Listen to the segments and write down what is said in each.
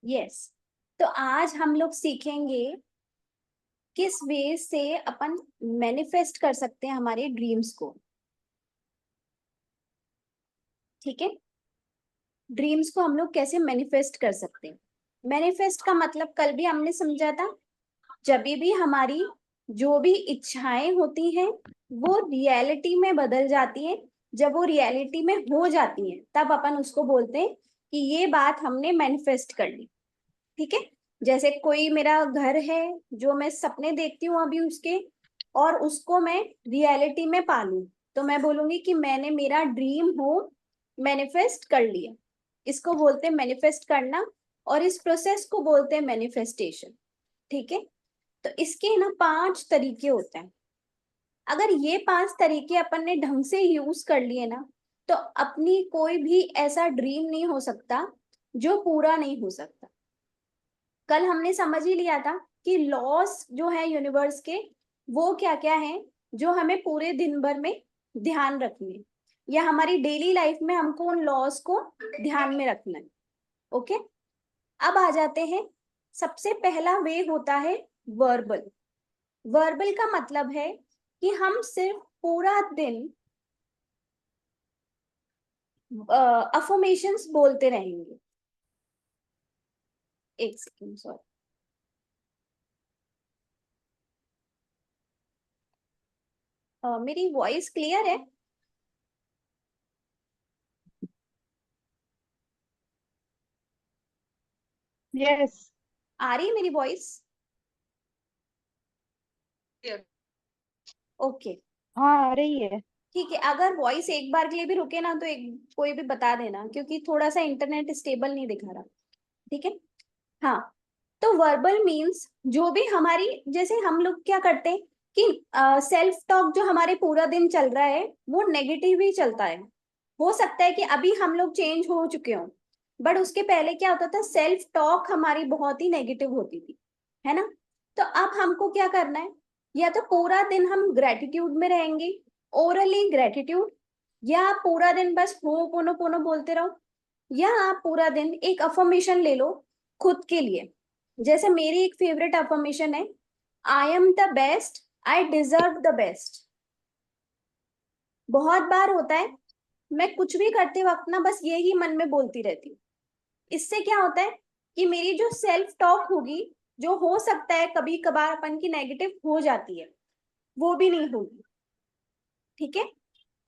Yes. तो आज हम लोग सीखेंगे किस वे से अपन मैनिफेस्ट कर सकते हैं हमारे ड्रीम्स को। ठीक है, ड्रीम्स को हम लोग कैसे मैनिफेस्ट कर सकते हैं। मैनिफेस्ट का मतलब कल भी हमने समझा था, जब भी हमारी जो भी इच्छाएं होती हैं वो रियलिटी में बदल जाती हैं, जब वो रियलिटी में हो जाती हैं तब अपन उसको बोलते हैं कि ये बात हमने मैनिफेस्ट कर ली। ठीक है, जैसे कोई मेरा घर है जो मैं सपने देखती हूँ अभी उसके, और उसको मैं रियलिटी में पालूं, तो मैं बोलूंगी कि मैंने मेरा ड्रीम हो मैनिफेस्ट कर लिया। इसको बोलते हैं मैनिफेस्ट करना, और इस प्रोसेस को बोलते हैं मैनिफेस्टेशन। ठीक है, तो इसके ना 5 तरीके होते हैं। अगर ये 5 तरीके अपन ने ढंग से यूज कर लिए ना, तो अपनी कोई भी ऐसा ड्रीम नहीं हो सकता जो पूरा नहीं हो सकता। कल हमने समझ ही लिया था कि लॉस जो है यूनिवर्स के, वो क्या क्या है जो हमें पूरे दिन भर में ध्यान रखने, या हमारी डेली लाइफ में हमको उन लॉस को ध्यान में रखना है। ओके, अब आ जाते हैं। सबसे पहला वे होता है वर्बल। वर्बल का मतलब है कि हम सिर्फ पूरा दिन अफर्मेशंस बोलते रहेंगे। एक सेकेंड, सॉरी। मेरी वॉइस क्लियर है? यस। आ रही है मेरी वॉइस? ओके, हाँ, आ रही है। ठीक है। अगर वॉइस एक बार के लिए भी रुके ना तो एक कोई भी बता देना, क्योंकि थोड़ा सा इंटरनेट स्टेबल नहीं दिखा रहा। ठीक है, हाँ। तो वर्बल मीन्स जो भी हमारी, जैसे हम लोग क्या करते हैं कि सेल्फ टॉक जो हमारे पूरा दिन चल रहा है वो नेगेटिव ही चलता है। हो सकता है कि अभी हम लोग चेंज हो चुके हों, बट उसके पहले क्या होता था, सेल्फ टॉक हमारी बहुत ही नेगेटिव होती थी, है ना। तो अब हमको क्या करना है, या तो पूरा दिन हम ग्रेटिट्यूड में रहेंगे, ओरली ग्रेटिट्यूड, या आप पूरा दिन बस हो पोनो पोनो बोलते रहो, या आप पूरा दिन एक अफर्मेशन ले लो खुद के लिए। जैसे मेरी एक फेवरेट अफर्मेशन है, I am the best, I deserve the best. बहुत बार होता है मैं कुछ भी करते वक्त ना बस यही मन में बोलती रहती हूँ। इससे क्या होता है कि मेरी जो सेल्फ टॉक होगी, जो हो सकता है कभी कभार अपन की नेगेटिव हो जाती है, वो भी नहीं होगी। ठीक है,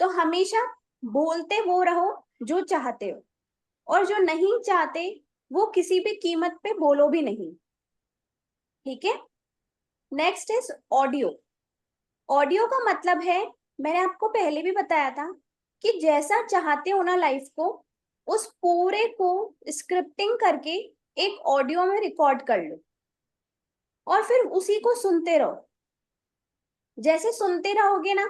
तो हमेशा बोलते वो रहो जो चाहते हो, और जो नहीं चाहते वो किसी भी कीमत पे बोलो भी नहीं। ठीक है, नेक्स्ट इज ऑडियो। ऑडियो का मतलब है, मैंने आपको पहले भी बताया था कि जैसा चाहते हो ना लाइफ को, उस पूरे को स्क्रिप्टिंग करके एक ऑडियो में रिकॉर्ड कर लो, और फिर उसी को सुनते रहो। जैसे सुनते रहोगे ना,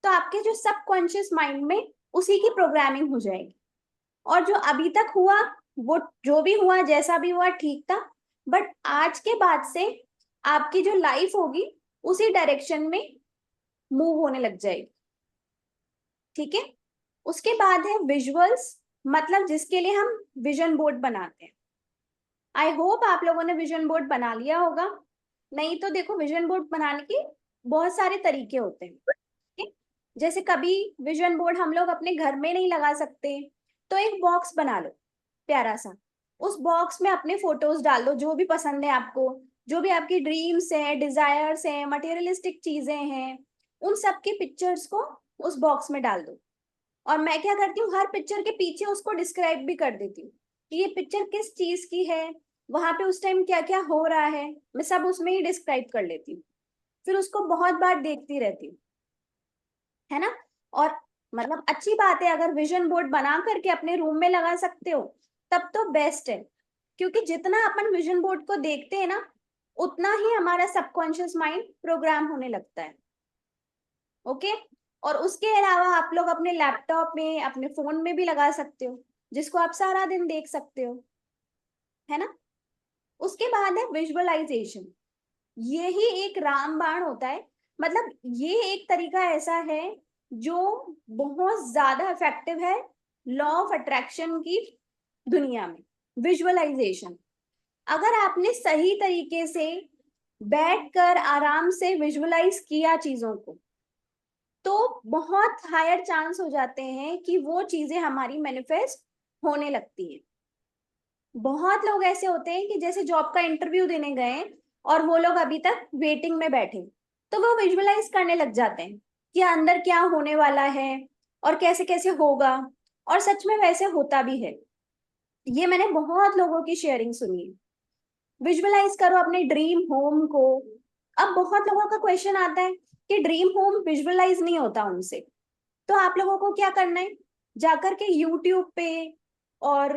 तो आपके जो सबकॉन्शियस माइंड में उसी की प्रोग्रामिंग हो जाएगी, और जो अभी तक हुआ वो जो भी हुआ जैसा भी हुआ ठीक था, बट आज के बाद से आपकी जो लाइफ होगी उसी डायरेक्शन में मूव होने लग जाएगी। ठीक है, उसके बाद है विजुअल्स, मतलब जिसके लिए हम विजन बोर्ड बनाते हैं। आई होप आप लोगों ने विजन बोर्ड बना लिया होगा। नहीं तो देखो, विजन बोर्ड बनाने के बहुत सारे तरीके होते हैं। ठीक? जैसे कभी विजन बोर्ड हम लोग अपने घर में नहीं लगा सकते, तो एक बॉक्स बना लो प्यारा सा। उस बॉक्स में अपने फोटोज डाल दो, जो भी पसंद है आपको, जो भी आपकी ड्रीम्स हैं, डिजायर्स हैं, मटेरियलिस्टिक चीजें हैं, उन सब की पिक्चर्स को उस बॉक्स में डाल दो। और मैं क्या करती हूँ, हर पिक्चर के पीछे उसको डिस्क्राइब भी कर देती हूँ कि ये पिक्चर किस चीज की है, वहां पे उस टाइम क्या क्या हो रहा है, मैं सब उसमें ही डिस्क्राइब कर लेती हूँ। फिर उसको बहुत बार देखती रहती हूँ, है ना। और मतलब अच्छी बात है, अगर विजन बोर्ड बना करके अपने रूम में लगा सकते हो तब तो बेस्ट है, क्योंकि जितना अपन विजन बोर्ड को देखते हैं ना, उतना ही हमारा सबकॉन्शियस माइंड प्रोग्राम होने लगता है। ओके, और उसके अलावा आप लोग अपने लैपटॉप में, अपने फोन में भी लगा सकते हो, जिसको आप सारा दिन देख सकते हो, है ना। उसके बाद है विजुअलाइजेशन। यही एक रामबाण होता है, मतलब ये एक तरीका ऐसा है जो बहुत ज्यादा इफेक्टिव है लॉ ऑफ अट्रैक्शन की दुनिया में। विजुअलाइजेशन, अगर आपने सही तरीके से बैठकर आराम से विजुअलाइज किया चीजों को, तो बहुत हायर चांस हो जाते हैं कि वो चीजें हमारी मैनिफेस्ट होने लगती हैं। बहुत लोग ऐसे होते हैं कि जैसे जॉब का इंटरव्यू देने गए और वो लोग अभी तक वेटिंग में बैठे, तो वो विजुअलाइज करने लग जाते हैं कि अंदर क्या होने वाला है और कैसे कैसे होगा, और सच में वैसे होता भी है। ये मैंने बहुत लोगों की शेयरिंग सुनी है। विजुअलाइज करो अपने ड्रीम होम को। अब बहुत लोगों का क्वेश्चन आता है कि ड्रीम होम विजुअलाइज नहीं होता उनसे, तो आप लोगों को क्या करना है, जाकर के यूट्यूब पे और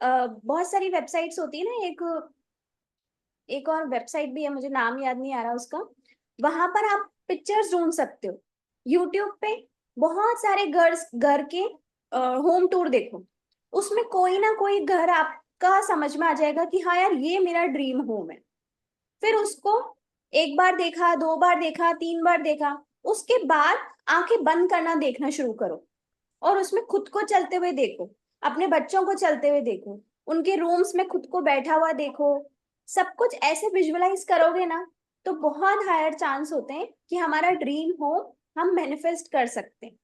बहुत सारी वेबसाइट्स होती है ना, एक एक और वेबसाइट भी है, मुझे नाम याद नहीं आ रहा उसका, वहां पर आप पिक्चर्स ढूंढ सकते हो। यूट्यूब पे बहुत सारे घर के होम टूर देखो, उसमें कोई ना कोई घर आपका समझ में आ जाएगा कि हाँ यार ये मेरा ड्रीम होम है। फिर उसको एक बार देखा, दो बार देखा, तीन बार देखा, उसके बाद आंखें बंद करना देखना शुरू करो और उसमें खुद को चलते हुए देखो, अपने बच्चों को चलते हुए देखो, उनके रूम्स में खुद को बैठा हुआ देखो। सब कुछ ऐसे विजुअलाइज करोगे ना, तो बहुत हायर चांस होते हैं कि हमारा ड्रीम होम हम मैनिफेस्ट कर सकते हैं।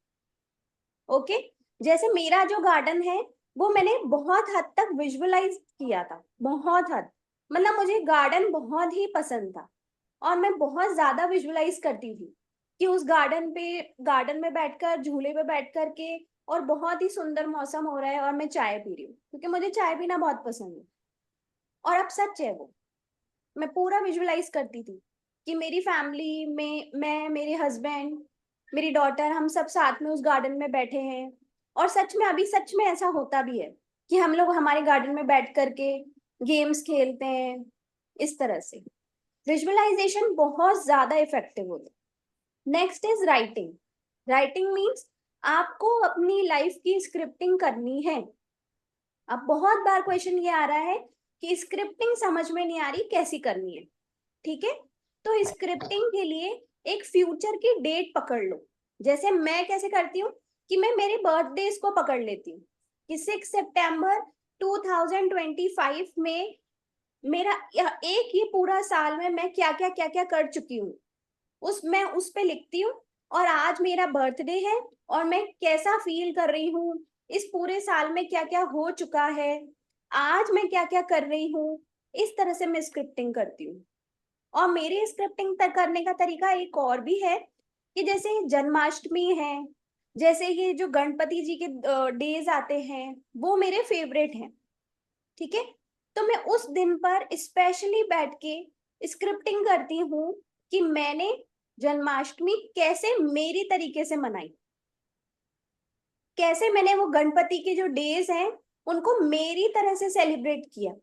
ओके। जैसे मेरा जो गार्डन है, वो मैंने बहुत हद तक विजुअलाइज किया था, बहुत हद, मतलब मुझे गार्डन बहुत ही पसंद था और मैं बहुत ज्यादा विजुअलाइज करती थी कि उस गार्डन में बैठकर, झूले पे बैठ कर के, और बहुत ही सुंदर मौसम हो रहा है और मैं चाय पी रही हूँ, क्योंकि मुझे चाय पीना बहुत पसंद है। और अब सच है वो, मैं पूरा विजुअलाइज करती थी कि मेरी फैमिली में मैं, मेरे हस्बैंड, मेरी डॉटर, हम सब साथ में उस गार्डन में बैठे हैं। और सच में अभी सच में ऐसा होता भी है कि हम लोग हमारे गार्डन में बैठ करके गेम्स खेलते हैं, इस तरह से। विजुअलाइजेशन बहुत ज्यादा इफेक्टिव होता है। Next is writing. Writing means आपको अपनी लाइफ की स्क्रिप्टिंग करनी है। अब बहुत बार क्वेश्चन ये आ रहा है कि स्क्रिप्टिंग समझ में नहीं आ रही, कैसी करनी है। ठीक है, तो स्क्रिप्टिंग के लिए एक फ्यूचर की डेट पकड़ लो। जैसे मैं कैसे करती हूँ कि मैं मेरे बर्थडे को पकड़ लेती हूँ कि 6 सितंबर 2025 में मेरा एक ही पूरा साल में मैं क्या क्या कर चुकी हूँ, मैं उस पे लिखती हूँ। और आज मेरा बर्थडे है और मैं कैसा फील कर रही हूँ, इस पूरे साल में क्या क्या हो चुका है, आज मैं क्या क्या कर रही हूँ, इस तरह से मैं स्क्रिप्टिंग करती हूँ। और मेरी स्क्रिप्टिंग तक करने का तरीका एक और भी है कि जैसे जन्माष्टमी है, जैसे ये जो गणपति जी के डेज आते हैं, वो मेरे फेवरेट हैं। ठीक है, तो मैं उस दिन पर स्पेशली बैठ के स्क्रिप्टिंग करती हूँ कि मैंने जन्माष्टमी कैसे मेरी तरीके से मनाई, कैसे मैंने वो गणपति के जो डेज हैं उनको मेरी तरह से सेलिब्रेट किया।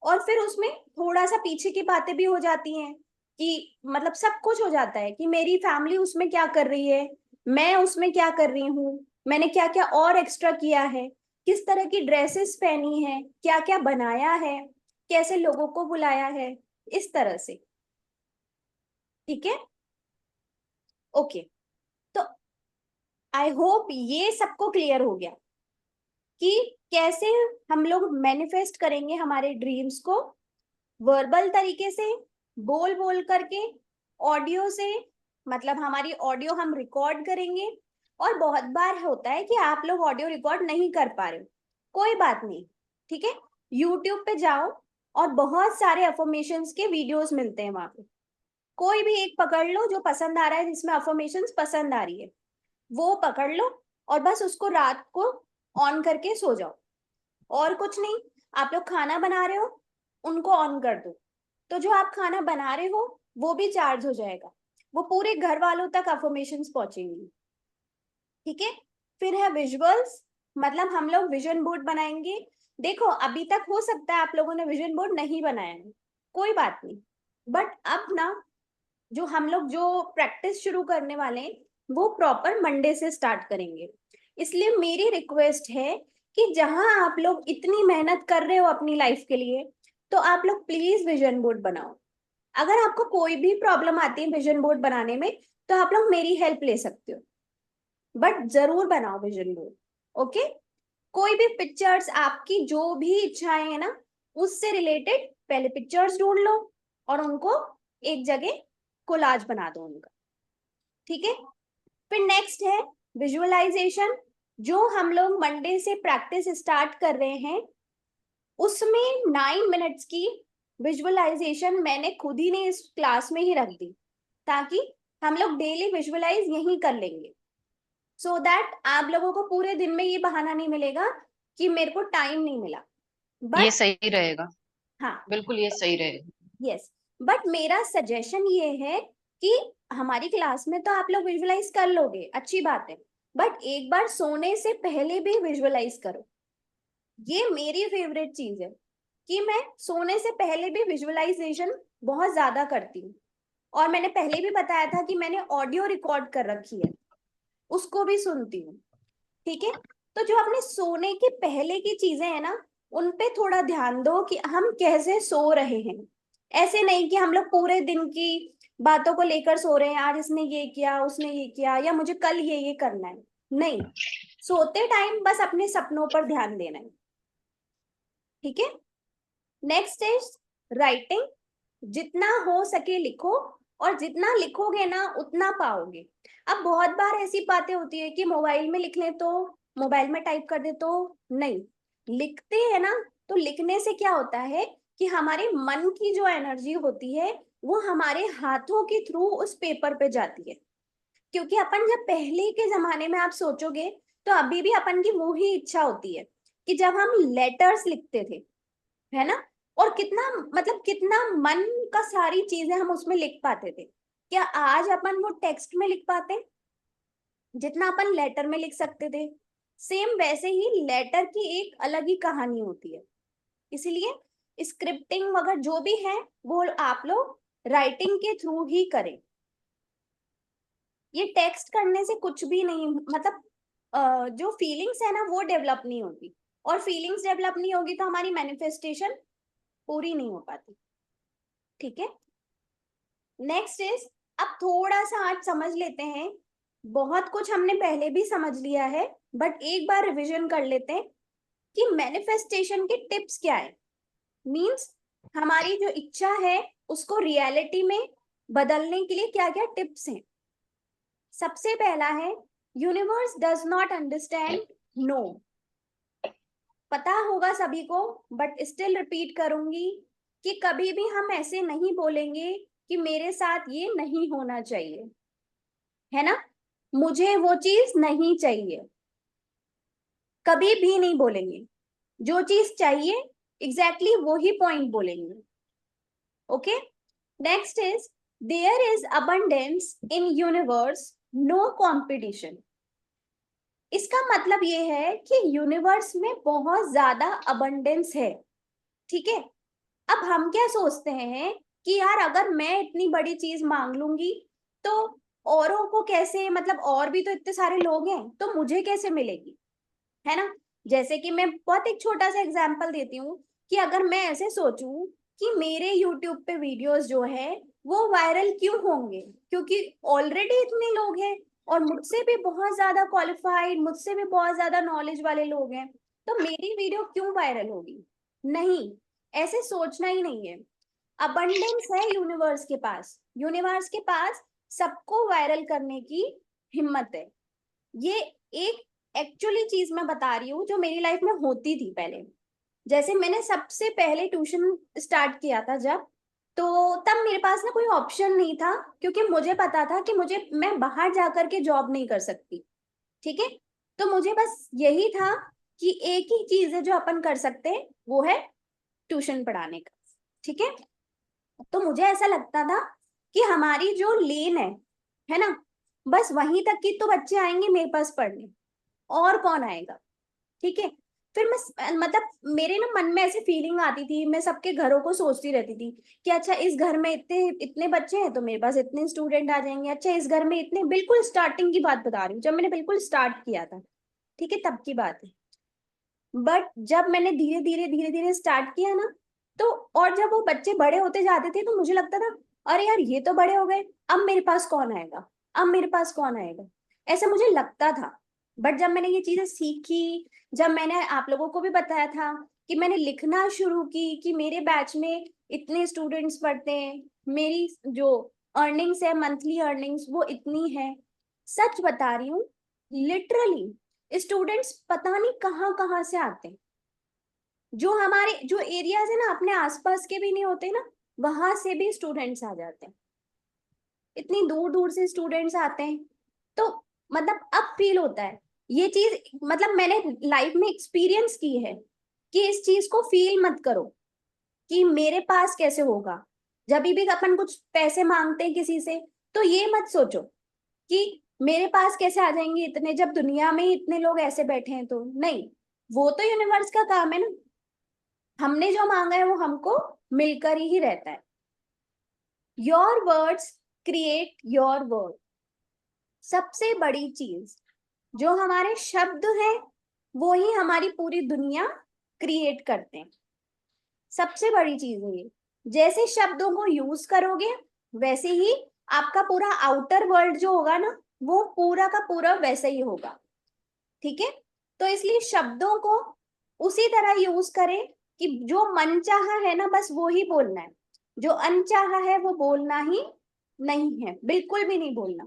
और फिर उसमें थोड़ा सा पीछे की बातें भी हो जाती हैं कि मतलब सब कुछ हो जाता है कि मेरी फैमिली उसमें क्या कर रही है, मैं उसमें क्या कर रही हूँ, मैंने क्या क्या और एक्स्ट्रा किया है, किस तरह की ड्रेसेस पहनी है, क्या क्या बनाया है, कैसे लोगों को बुलाया है, इस तरह से। ठीक है, ओके। तो आई होप ये सबको क्लियर हो गया कि कैसे हम लोग मैनिफेस्ट करेंगे हमारे ड्रीम्स को, वर्बल तरीके से, बोल बोल करके, ऑडियो से, मतलब हमारी ऑडियो हम रिकॉर्ड करेंगे। और बहुत बार होता है कि आप लोग ऑडियो रिकॉर्ड नहीं कर पा रहे हो, कोई बात नहीं। ठीक है, यूट्यूब पे जाओ और बहुत सारे अफर्मेशंस के वीडियोस मिलते हैं वहां पे, कोई भी एक पकड़ लो जो पसंद आ रहा है, जिसमें अफर्मेशंस पसंद आ रही है, वो पकड़ लो और बस उसको रात को ऑन करके सो जाओ। और कुछ नहीं, आप लोग खाना बना रहे हो, उनको ऑन कर दो, तो जो आप खाना बना रहे हो वो भी चार्ज हो जाएगा, वो पूरे घर वालों तक अफर्मेशंस पहुंचेंगी। ठीक है, फिर है विजुअल्स, मतलब हम लोग विजन बोर्ड बनाएंगे। देखो अभी तक हो सकता है आप लोगों ने विजन बोर्ड नहीं बनाया है, कोई बात नहीं, बट अब ना जो हम लोग जो प्रैक्टिस शुरू करने वाले हैं वो प्रॉपर मंडे से स्टार्ट करेंगे। इसलिए मेरी रिक्वेस्ट है कि जहां आप लोग इतनी मेहनत कर रहे हो अपनी लाइफ के लिए, तो आप लोग प्लीज विजन बोर्ड बनाओ। अगर आपको कोई भी प्रॉब्लम आती है विजन बोर्ड बनाने में, तो आप लोग मेरी हेल्प ले सकते हो, बट जरूर बनाओ विजन बोर्ड। ओके, कोई भी पिक्चर्स, आपकी जो भी इच्छाएं है ना, उससे रिलेटेड पहले पिक्चर्स ढूंढ लो और उनको एक जगह कोलाज बना दो उनका, ठीक है। फिर नेक्स्ट है विजुअलाइजेशन, जो हम लोग मंडे से प्रैक्टिस स्टार्ट कर रहे हैं। उसमें 9 मिनट्स की विजुअलाइजेशन मैंने खुद ही ने इस क्लास में ही रख दी, ताकि हम लोग डेली विजुअलाइज यही कर लेंगे, सो दैट आप लोगों को पूरे दिन में ये बहाना नहीं मिलेगा कि मेरे को टाइम नहीं मिला। ये बट सही रहेगा, हाँ, बिल्कुल ये सही रहेगा। यस, बट मेरा सजेशन ये है कि हमारी क्लास में तो आप लोग विजुअलाइज कर लोगे, अच्छी बात है, बट एक बार सोने से पहले भी विजुअलाइज करो। ये मेरी फेवरेट चीज है कि मैं सोने से पहले भी विजुअलाइजेशन बहुत ज्यादा करती हूँ। और मैंने पहले भी बताया था कि मैंने ऑडियो रिकॉर्ड कर रखी है, उसको भी सुनती हूँ, ठीक है। तो जो अपने सोने के पहले की चीजें हैं ना, उन पे थोड़ा ध्यान दो कि हम कैसे सो रहे हैं। ऐसे नहीं कि हम लोग पूरे दिन की बातों को लेकर सो रहे हैं, आज इसने ये किया, उसने ये किया, या मुझे कल ये करना है। नहीं, सोते टाइम बस अपने सपनों पर ध्यान देना है, ठीक है। Next is writing. जितना हो सके लिखो, और जितना लिखोगे ना उतना पाओगे। अब बहुत बार ऐसी बातें होती है कि मोबाइल में लिख ले तो मोबाइल में टाइप कर दे, तो नहीं, लिखते हैं ना, तो लिखने से क्या होता है कि हमारे मन की जो एनर्जी होती है वो हमारे हाथों के थ्रू उस पेपर पे जाती है। क्योंकि अपन जब पहले के जमाने में आप सोचोगे, तो अभी भी अपन की वो ही इच्छा होती है कि जब हम लेटर्स लिखते थे, है ना, और कितना मतलब कितना मन का सारी चीजें हम उसमें लिख पाते थे। क्या आज अपन वो टेक्स्ट में लिख पाते हैं जितना अपन लेटर में लिख सकते थे? सेम वैसे ही लेटर की एक अलग ही कहानी होती है। इसलिए स्क्रिप्टिंग वगैरह जो भी है वो आप लोग राइटिंग के थ्रू ही करें। ये टेक्स्ट करने से कुछ भी नहीं, मतलब जो फीलिंग्स है ना वो डेवलप नहीं होती, और फीलिंग्स डेवलप नहीं होगी तो हमारी मैनिफेस्टेशन पूरी नहीं हो पाती, ठीक है। नेक्स्ट इज, अब थोड़ा सा आज समझ लेते हैं। बहुत कुछ हमने पहले भी समझ लिया है, बट एक बार रिवीजन कर लेते हैं कि मैनिफेस्टेशन के टिप्स क्या है। मींस हमारी जो इच्छा है उसको रियलिटी में बदलने के लिए क्या क्या टिप्स हैं। सबसे पहला है, universe does not understand no. पता होगा सभी को, बट स्टिल रिपीट करूंगी कि कभी भी हम ऐसे नहीं बोलेंगे कि मेरे साथ ये नहीं होना चाहिए, है ना, मुझे वो चीज नहीं चाहिए, कभी भी नहीं बोलेंगे। जो चीज चाहिए एग्जैक्टली वो ही पॉइंट बोलेंगे, okay. Next is, there is abundance in universe, no competition. इसका मतलब ये है कि यूनिवर्स में बहुत ज्यादा अबंडेंस है, ठीक है। अब हम क्या सोचते हैं कि यार अगर मैं इतनी बड़ी चीज मांग लूंगी तो औरों को कैसे, मतलब और भी तो इतने सारे लोग हैं तो मुझे कैसे मिलेगी, है ना। जैसे कि मैं बहुत एक छोटा सा एग्जांपल देती हूँ कि अगर मैं ऐसे सोचूं कि मेरे यूट्यूब पे वीडियोस जो है वो वायरल क्यों होंगे, क्योंकि ऑलरेडी इतने लोग हैं और मुझसे भी बहुत ज्यादा क्वालिफाइड, मुझसे भी बहुत ज्यादा नॉलेज वाले लोग हैं, तो मेरी वीडियो क्यों वायरल होगी? नहीं, ऐसे सोचना ही नहीं है। अबंडेंस है यूनिवर्स के पास, यूनिवर्स के पास सबको वायरल करने की हिम्मत है। ये एक एक्चुअली चीज मैं बता रही हूँ जो मेरी लाइफ में होती थी पहले। जैसे मैंने सबसे पहले ट्यूशन स्टार्ट किया था जब, तो तब मेरे पास ना कोई ऑप्शन नहीं था, क्योंकि मुझे पता था कि मुझे, मैं बाहर जाकर के जॉब नहीं कर सकती, ठीक है। तो मुझे बस यही था कि एक ही चीज है जो अपन कर सकते हैं, वो है ट्यूशन पढ़ाने का, ठीक है। तो मुझे ऐसा लगता था कि हमारी जो लेन है ना, बस वहीं तक की तो बच्चे आएंगे मेरे पास पढ़ने, और कौन आएगा, ठीक है। फिर मैं मतलब मेरे ना मन में ऐसी फीलिंग आती थी, मैं सबके घरों को सोचती रहती थी कि अच्छा इस घर में इतने इतने बच्चे हैं तो मेरे पास इतने स्टूडेंट आ जाएंगे, अच्छा इस घर में इतने, बिल्कुल स्टार्टिंग की बात बता रही हूँ जब मैंने बिल्कुल स्टार्ट किया था, ठीक है, तब की बात है। बट जब मैंने धीरे धीरे स्टार्ट किया ना, तो और जब वो बच्चे बड़े होते जाते थे तो मुझे लगता था अरे यार ये तो बड़े हो गए, अब मेरे पास कौन आएगा, अब मेरे पास कौन आएगा, ऐसा मुझे लगता था। बट जब मैंने ये चीजें सीखी, जब मैंने आप लोगों को भी बताया था कि मैंने लिखना शुरू की कि मेरे बैच में इतने स्टूडेंट्स पढ़ते हैं, मेरी जो अर्निंग्स है, मंथली अर्निंग्स, वो इतनी है। सच बता रही हूँ, लिटरली स्टूडेंट्स पता नहीं कहाँ कहाँ से आते हैं। जो हमारे जो एरियाज है ना, अपने आसपास के भी नहीं होते ना, वहां से भी स्टूडेंट्स आ जाते हैं। इतनी दूर दूर से स्टूडेंट्स आते हैं। तो मतलब अब फील होता है ये चीज, मतलब मैंने लाइफ में एक्सपीरियंस की है कि इस चीज को फील मत करो कि मेरे पास कैसे होगा। जब भी अपन कुछ पैसे मांगते हैं किसी से, तो ये मत सोचो कि मेरे पास कैसे आ जाएंगे इतने, जब दुनिया में ही इतने लोग ऐसे बैठे हैं। तो नहीं, वो तो यूनिवर्स का काम है ना। हमने जो मांगा है वो हमको मिलकर ही रहता है। Your words create your world. सबसे बड़ी चीज, जो हमारे शब्द हैं वो ही हमारी पूरी दुनिया क्रिएट करते हैं। सबसे बड़ी चीज है ये। जैसे शब्दों को यूज करोगे, वैसे ही आपका पूरा आउटर वर्ल्ड जो होगा ना, वो पूरा का पूरा वैसे ही होगा। ठीक है? तो इसलिए शब्दों को उसी तरह यूज करें कि जो मन चाहा है ना, बस वो ही बोलना है। जो अनचाहा है वो बोलना ही नहीं है, बिल्कुल भी नहीं बोलना।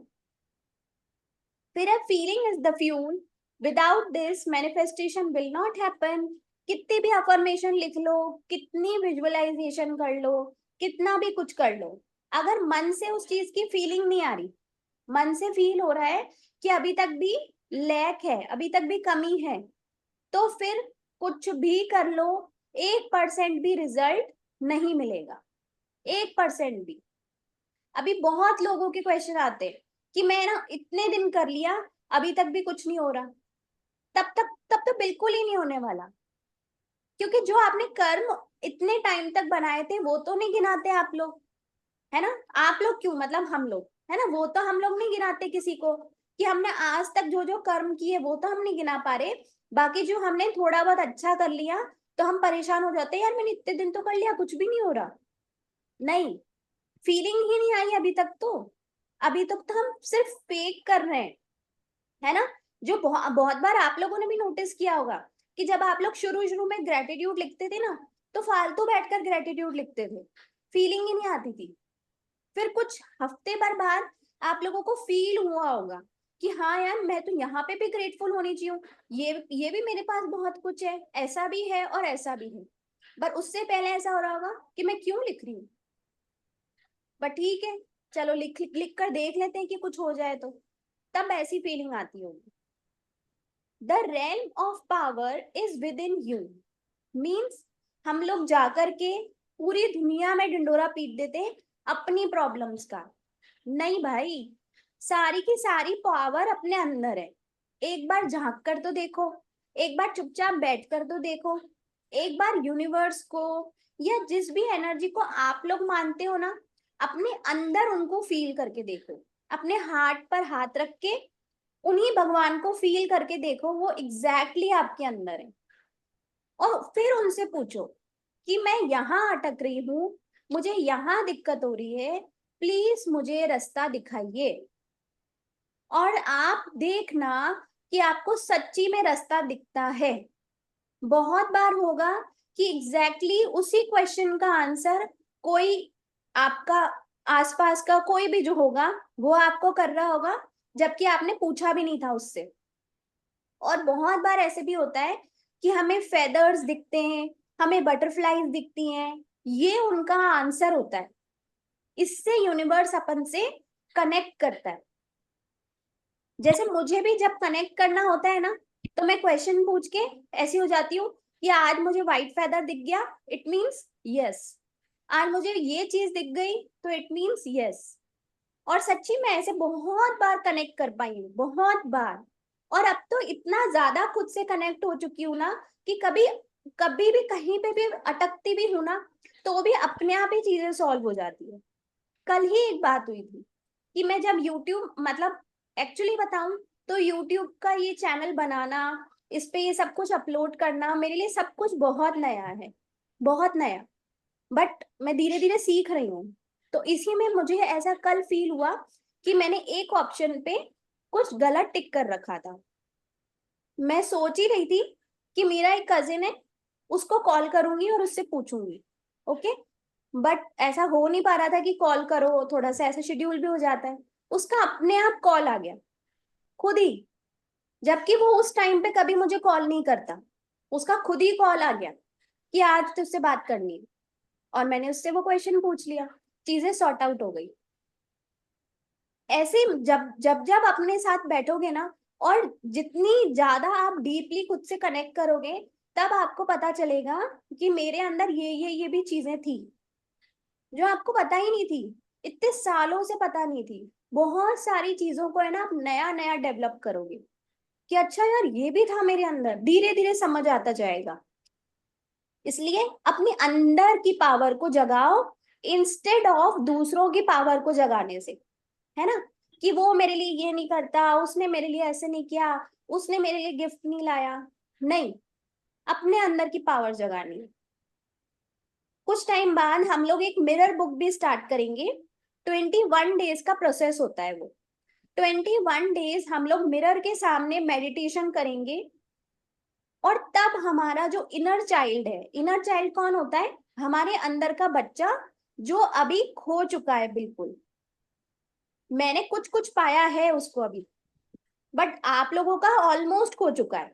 फिर अब feeling is the fuel, without this manifestation will not happen. कितनी भी अफर्मेशन लिख लो, कितनी विजुअलाइजेशन कर लो, कितना भी कुछ कर लो, अगर मन से उस चीज की फीलिंग नहीं आ रही, मन से फील हो रहा है कि अभी तक भी लैक है, अभी तक भी कमी है, तो फिर कुछ भी कर लो, 1% भी रिजल्ट नहीं मिलेगा। 1% भी। अभी बहुत लोगों के क्वेश्चन आते हैं कि मैं ना इतने दिन कर लिया, अभी तक भी कुछ नहीं हो रहा। तब तो बिल्कुल ही नहीं होने वाला, क्योंकि जो आपने कर्म इतने टाइम तक बनाए थे वो तो नहीं गिनाते आप लोग, है ना। आप लोग क्यों, मतलब हम लोग, है ना, वो तो हम लोग नहीं गिनाते किसी को कि हमने आज तक जो जो कर्म किए वो तो हम नहीं गिना पा रहे। बाकी जो हमने थोड़ा बहुत अच्छा कर लिया, तो हम परेशान हो जाते हैं, यार मैंने इतने दिन तो कर लिया, कुछ भी नहीं हो रहा। नहीं, फीलिंग ही नहीं आई अभी तक तो। अभी तक तो हम सिर्फ फेक कर रहे हैं, है ना। जो बहुत बहुत बार आप लोगों ने भी नोटिस किया होगा कि जब आप लोग शुरू शुरू में ग्रेटिट्यूड लिखते थे ना, तो फालतू बैठकर ग्रेटिट्यूड लिखते थे, फीलिंग ही नहीं आती थी। फिर कुछ हफ्ते भर बाद आप लोगों को फील हुआ होगा कि हाँ यार, मैं तो यहाँ पे भी ग्रेटफुल होनी चाहिए, ये भी मेरे पास बहुत कुछ है, ऐसा भी है और ऐसा भी है। पर उससे पहले ऐसा हो रहा होगा कि मैं क्यों लिख रही हूँ। बट ठीक है, चलो लिख लिख कर देख लेते हैं कि कुछ हो जाए तो, तब ऐसी फीलिंग आती होगी। The realm of power is with in you, means हम लोग जाकर के पूरी दुनिया में ढिंडोरा पीट देते हैं अपनी प्रॉब्लम्स का। नहीं भाई, सारी की सारी पावर अपने अंदर है। एक बार झांक कर तो देखो, एक बार चुपचाप बैठ कर तो देखो, एक बार यूनिवर्स को या जिस भी एनर्जी को आप लोग मानते हो ना, अपने अंदर उनको फील करके देखो। अपने हार्ट पर हाथ रख के उन्हीं भगवान को फील करके देखो, वो एग्जैक्टली आपके अंदर है। और फिर उनसे पूछो कि मैं यहाँ अटक रही हूँ, मुझे यहाँ दिक्कत हो रही है, प्लीज मुझे रास्ता दिखाइए। और आप देखना कि आपको सच्ची में रास्ता दिखता है। बहुत बार होगा कि एग्जैक्टली उसी क्वेश्चन का आंसर कोई आपका आसपास का कोई भी जो होगा वो आपको कर रहा होगा, जबकि आपने पूछा भी नहीं था उससे। और बहुत बार ऐसे भी होता है कि हमें फेदर्स दिखते हैं, हमें बटरफ्लाईज दिखती हैं, ये उनका आंसर होता है। इससे यूनिवर्स अपन से कनेक्ट करता है। जैसे मुझे भी जब कनेक्ट करना होता है ना, तो मैं क्वेश्चन पूछ के ऐसी हो जाती हूँ कि आज मुझे व्हाइट फेदर दिख गया, इट मीन्स यस। आज मुझे ये चीज दिख गई, तो इट मीन्स यस। और सच्ची में ऐसे बहुत बार कनेक्ट कर पाई हूँ, बहुत बार। और अब तो इतना ज्यादा खुद से कनेक्ट हो चुकी हूँ ना कि कभी कभी भी कहीं पे भी अटकती भी हूँ ना, तो भी अपने आप ही चीजें सॉल्व हो जाती है। कल ही एक बात हुई थी कि मैं जब यूट्यूब, मतलब एक्चुअली बताऊं तो यूट्यूब का ये चैनल बनाना, इस पे ये सब कुछ अपलोड करना, मेरे लिए सब कुछ बहुत नया है, बहुत नया। बट मैं धीरे धीरे सीख रही हूँ। तो इसी में मुझे ऐसा कल फील हुआ कि मैंने एक ऑप्शन पे कुछ गलत टिक कर रखा था। मैं सोच ही रही थी कि मेरा एक कजिन है, उसको कॉल करूंगी और उससे पूछूंगी। ओके, बट ऐसा हो नहीं पा रहा था कि कॉल करो, थोड़ा सा ऐसा शेड्यूल भी हो जाता है। उसका अपने आप कॉल आ गया, खुद ही, जबकि वो उस टाइम पे कभी मुझे कॉल नहीं करता। उसका खुद ही कॉल आ गया कि आज तुझसे बात करनी है, और मैंने उससे वो क्वेश्चन पूछ लिया, चीजें सॉर्ट आउट हो गई। ऐसे जब जब जब अपने साथ बैठोगे ना, और जितनी ज्यादा आप डीपली खुद से कनेक्ट करोगे, तब आपको पता चलेगा कि मेरे अंदर ये भी चीजें थी जो आपको पता ही नहीं थी, इतने सालों से पता नहीं थी। बहुत सारी चीजों को है ना, आप नया नया डेवलप करोगे कि अच्छा यार ये भी था मेरे अंदर, धीरे धीरे समझ आता जाएगा। इसलिए अपने अंदर की पावर को जगाओ, इंस्टेड ऑफ दूसरों की पावर को जगाने से। है ना, कि वो मेरे लिए ये नहीं करता, उसने मेरे लिए ऐसे नहीं किया, उसने मेरे लिए गिफ्ट नहीं लाया। नहीं, अपने अंदर की पावर जगानी है। कुछ टाइम बाद हम लोग एक मिरर बुक भी स्टार्ट करेंगे। 21 डेज का प्रोसेस होता है वो। 21 डेज हम लोग मिरर के सामने मेडिटेशन करेंगे, और तब हमारा जो इनर चाइल्ड है, इनर चाइल्ड कौन होता है? हमारे अंदर का बच्चा, जो अभी खो चुका है बिल्कुल। मैंने कुछ कुछ पाया है उसको अभी, बट आप लोगों का ऑलमोस्ट खो चुका है।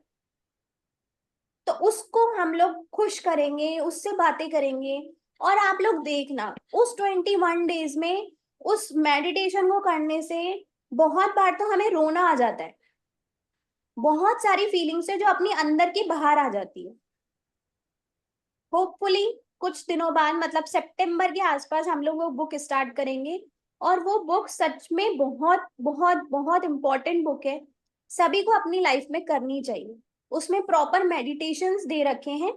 तो उसको हम लोग खुश करेंगे, उससे बातें करेंगे। और आप लोग देखना, उस 21 डेज में, उस मेडिटेशन को करने से बहुत बार तो हमें रोना आ जाता है। बहुत सारी फीलिंग्स है जो अपनी अंदर की बाहर आ जाती है। होपफुली कुछ दिनों बाद, मतलब सितंबर के आसपास, हम लोग वो बुक स्टार्ट करेंगे। और वो बुक सच में बहुत बहुत बहुत इंपॉर्टेंट बुक है, सभी को अपनी लाइफ में करनी चाहिए। उसमें प्रॉपर मेडिटेशंस दे रखे हैं,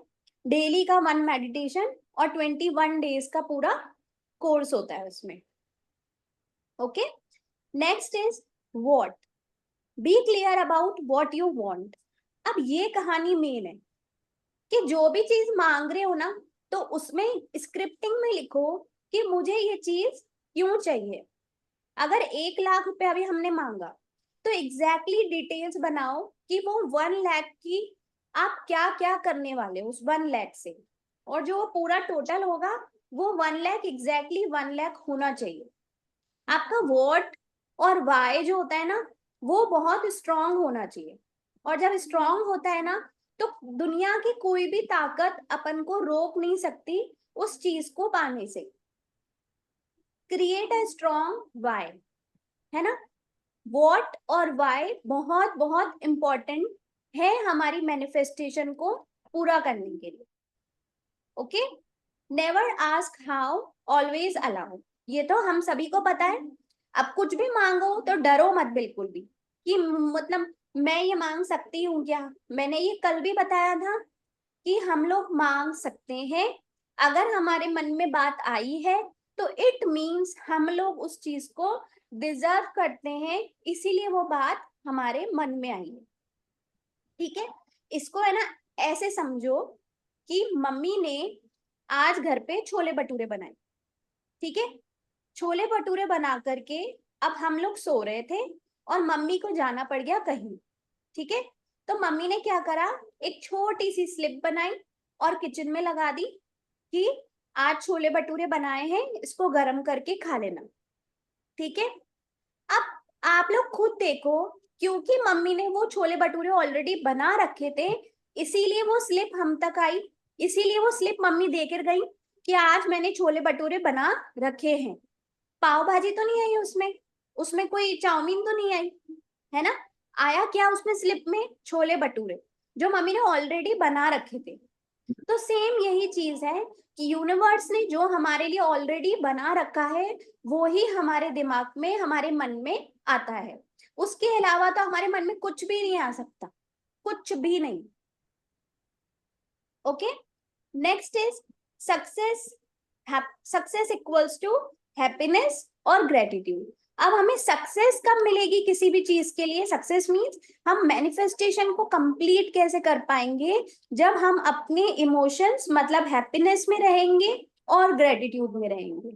डेली का 1 मेडिटेशन, और 21 डेज का पूरा कोर्स होता है उसमें। Okay, next is what. Be clear about what you want. अब ये कहानी मेन है कि जो भी चीज मांग रहे हो ना, तो उसमें स्क्रिप्टिंग में लिखो कि मुझे ये चीज क्यों चाहिए। अगर 1 लाख रुपए अभी हमने मांगा, तो एग्जैक्टली डिटेल्स बनाओ कि वो 1 लाख की आप क्या क्या करने वाले हो उस 1 लाख से। और जो पूरा टोटल होगा, वो 1 लाख, एग्जैक्टली 1 लाख होना चाहिए। आपका वॉट और वाई जो होता है ना, वो बहुत स्ट्रांग होना चाहिए। और जब स्ट्रांग होता है ना, तो दुनिया की कोई भी ताकत अपन को रोक नहीं सकती उस चीज को पाने से। क्रिएट अ स्ट्रांग वाई, है ना। वॉट और वाई बहुत बहुत इंपॉर्टेंट है हमारी मैनिफेस्टेशन को पूरा करने के लिए। Okay, never ask how, always allow. ये तो हम सभी को पता है। अब कुछ भी मांगो तो डरो मत बिल्कुल भी, कि मतलब मैं ये मांग सकती हूँ क्या। मैंने ये कल भी बताया था कि हम लोग मांग सकते हैं। अगर हमारे मन में बात आई है, तो इट मीन्स हम लोग उस चीज को डिजर्व करते हैं, इसीलिए वो बात हमारे मन में आई है। ठीक है, इसको है ना, ऐसे समझो कि मम्मी ने आज घर पे छोले भटूरे बनाए। ठीक है, छोले भटूरे बना करके अब हम लोग सो रहे थे, और मम्मी को जाना पड़ गया कहीं। ठीक है, तो मम्मी ने क्या करा, एक छोटी सी स्लिप बनाई और किचन में लगा दी कि आज छोले भटूरे बनाए हैं, इसको गर्म करके खा लेना। ठीक है, अब आप लोग खुद देखो, क्योंकि मम्मी ने वो छोले भटूरे ऑलरेडी बना रखे थे, इसीलिए वो स्लिप हम तक आई। इसीलिए वो स्लिप मम्मी देकर गई कि आज मैंने छोले भटूरे बना रखे हैं। पाव भाजी तो नहीं आई उसमें, उसमें कोई चाउमीन तो नहीं आई, है ना। आया क्या उसमें स्लिप में? छोले भटूरे, जो मम्मी ने ऑलरेडी बना रखे थे। तो सेम यही चीज है कि यूनिवर्स ने जो हमारे लिए ऑलरेडी बना रखा है, वो ही हमारे दिमाग में, हमारे मन में आता है। उसके अलावा तो हमारे मन में कुछ भी नहीं आ सकता, कुछ भी नहीं। Okay, next is success. Success equals to happiness और ग्रेटिट्यूड। अब हमें सक्सेस कब मिलेगी किसी भी चीज के लिए? सक्सेस मीन्स हम मैनिफेस्टेशन को कंप्लीट कैसे कर पाएंगे? जब हम अपने इमोशंस, मतलब हैप्पीनेस में रहेंगे और ग्रेटिट्यूड में रहेंगे।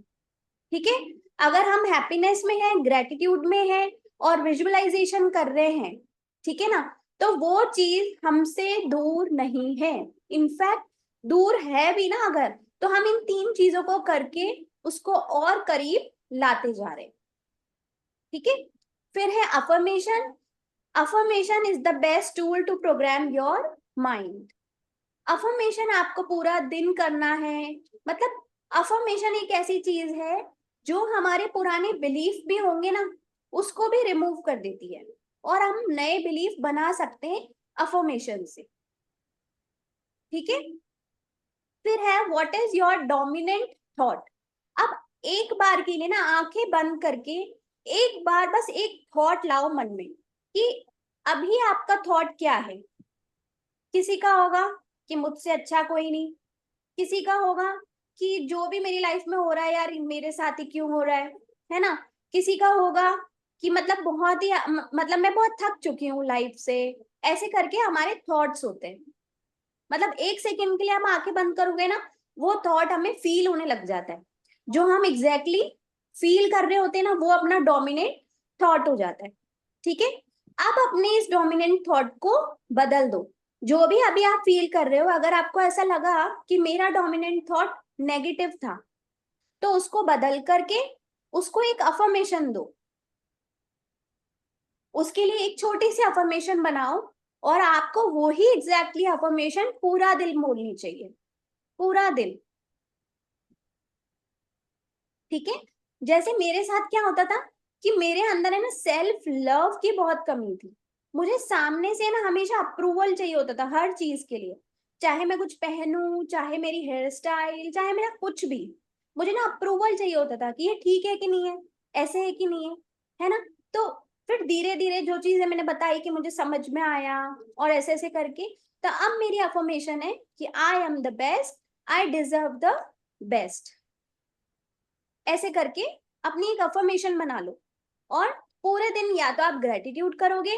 ठीक है, अगर हम हैप्पीनेस में हैं, ग्रेटिट्यूड में हैं, और विजुअलाइजेशन कर रहे हैं, ठीक है ना, तो वो चीज हमसे दूर नहीं है, इनफैक्ट दूर है भी ना अगर, तो हम इन 3 चीजों को करके उसको और करीब लाते जा रहे हैं। ठीक है। फिर है affirmation. Affirmation is the best tool to program your mind. Affirmation आपको पूरा दिन करना है। मतलब अफर्मेशन एक ऐसी चीज है जो हमारे पुराने बिलीफ भी होंगे ना, उसको भी रिमूव कर देती है, और हम नए बिलीफ बना सकते हैं अफर्मेशन से। ठीक है। फिर है what is your dominant thought. अब एक बार के लिए ना आंखें बंद करके एक बार बस एक थॉट लाओ मन में कि अभी आपका थॉट क्या है। किसी का होगा कि मुझसे अच्छा कोई नहीं, किसी का होगा कि जो भी मेरी लाइफ में हो रहा है यार मेरे साथ ही क्यों हो रहा है ना। किसी का होगा कि मतलब बहुत ही मतलब मैं बहुत थक चुकी हूँ लाइफ से। ऐसे करके हमारे थॉट्स होते हैं। मतलब एक सेकंड के लिए हम आंखें बंद करोगे ना, वो थॉट हमें फील होने लग जाता है। जो हम एग्जैक्टली फील कर रहे होते हैं ना, वो अपना डोमिनेंट थॉट हो जाता है। ठीक है। अब अपने इस डोमिनेंट थॉट को बदल दो। जो भी अभी आप फील कर रहे हो, अगर आपको ऐसा लगा कि मेरा डोमिनेंट थॉट नेगेटिव था, तो उसको बदल करके उसको एक अफर्मेशन दो। उसके लिए एक छोटी सी अफर्मेशन बनाओ, और आपको वही एग्जैक्टली अफर्मेशन पूरा दिल बोलनी चाहिए, पूरा दिल। ठीक है। जैसे मेरे साथ क्या होता था कि मेरे अंदर है ना सेल्फ लव की बहुत कमी थी। मुझे सामने से ना हमेशा अप्रूवल चाहिए होता था हर चीज के लिए। चाहे मैं कुछ पहनूं, चाहे मेरी हेयर स्टाइल, चाहे मेरा कुछ भी, मुझे ना अप्रूवल चाहिए होता था कि ये ठीक है कि नहीं है, ऐसे है कि नहीं है ना। तो फिर धीरे धीरे जो चीजें मैंने बताई कि मुझे समझ में आया, और ऐसे ऐसे करके, तो अब मेरी अफर्मेशन है कि I am the best, I deserve the best. ऐसे करके अपनी एक अफर्मेशन बना लो, और पूरे दिन या तो आप ग्रेटिट्यूड करोगे,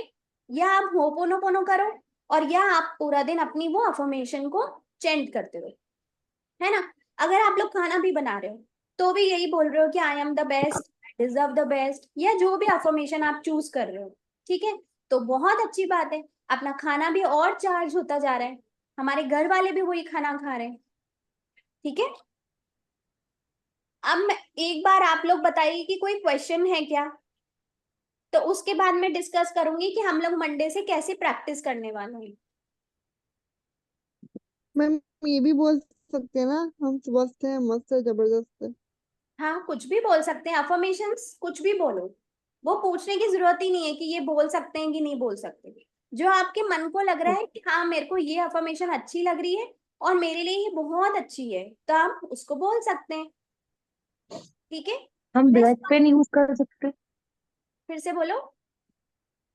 या आप होपोनोपोनो करो, और या आप पूरा दिन अपनी वो अफर्मेशन को चेंट करते रहो, है ना। अगर आप लोग खाना भी बना रहे हो, तो भी यही बोल रहे हो कि I am the best, deserve the best, या जो भी अफर्मेशन आप चूज कर रहे हो। ठीक है। तो बहुत अच्छी बात है, अपना खाना भी और चार्ज होता जा रहा है, हमारे घर वाले भी वही खाना खा रहे हैं। ठीक है। अब एक बार आप लोग बताइए कि कोई क्वेश्चन है क्या, तो उसके बाद मैं डिस्कस करूंगी कि हम लोग मंडे से कैसे प्रैक्टिस करने वाले हैं। मैम ये भी बोल सकते हैं ना, हम स्वस्थ हैं, मस्त है, जबरदस्त है। हाँ, कुछ भी बोल सकते हैं, अफर्मेशंस कुछ भी बोलो। वो पूछने की जरूरत ही नहीं है कि ये बोल सकते हैं कि नहीं बोल सकते। जो आपके मन को लग रहा है कि हाँ मेरे को ये अफर्मेशन अच्छी लग रही है और मेरे लिए ये बहुत अच्छी है, तो आप उसको बोल सकते हैं। ठीक है। हम नेक्स्ट, ब्लैक पेन यूज कर सकते। फिर से बोलो।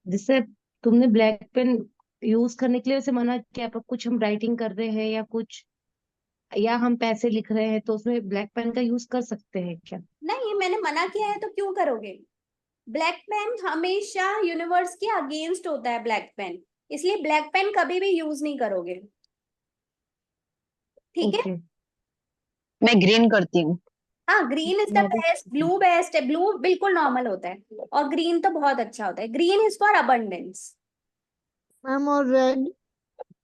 जिससे तुमने ब्लैक पेन यूज करने के लिए वैसे मना किया, पर कुछ हम राइटिंग कर रहे हैं या कुछ, या हम पैसे लिख रहे हैं, तो उसमें ब्लैक पेन का यूज कर सकते हैं क्या? नहीं, मैंने मना किया है तो क्यों करोगे। ब्लैक पेन हमेशा यूनिवर्स के अगेंस्ट होता है ब्लैक पेन, इसलिए ब्लैक पेन कभी भी यूज नहीं करोगे। ठीक है। ओके। मैं ग्रीन करती हूँ। हाँ, ग्रीन इज द मैं भी। बेस्ट, ब्लू बेस्ट है, ब्लू बिल्कुल नॉर्मल होता है, और ग्रीन तो बहुत अच्छा होता है, green is for abundance. Ma'am और रेड?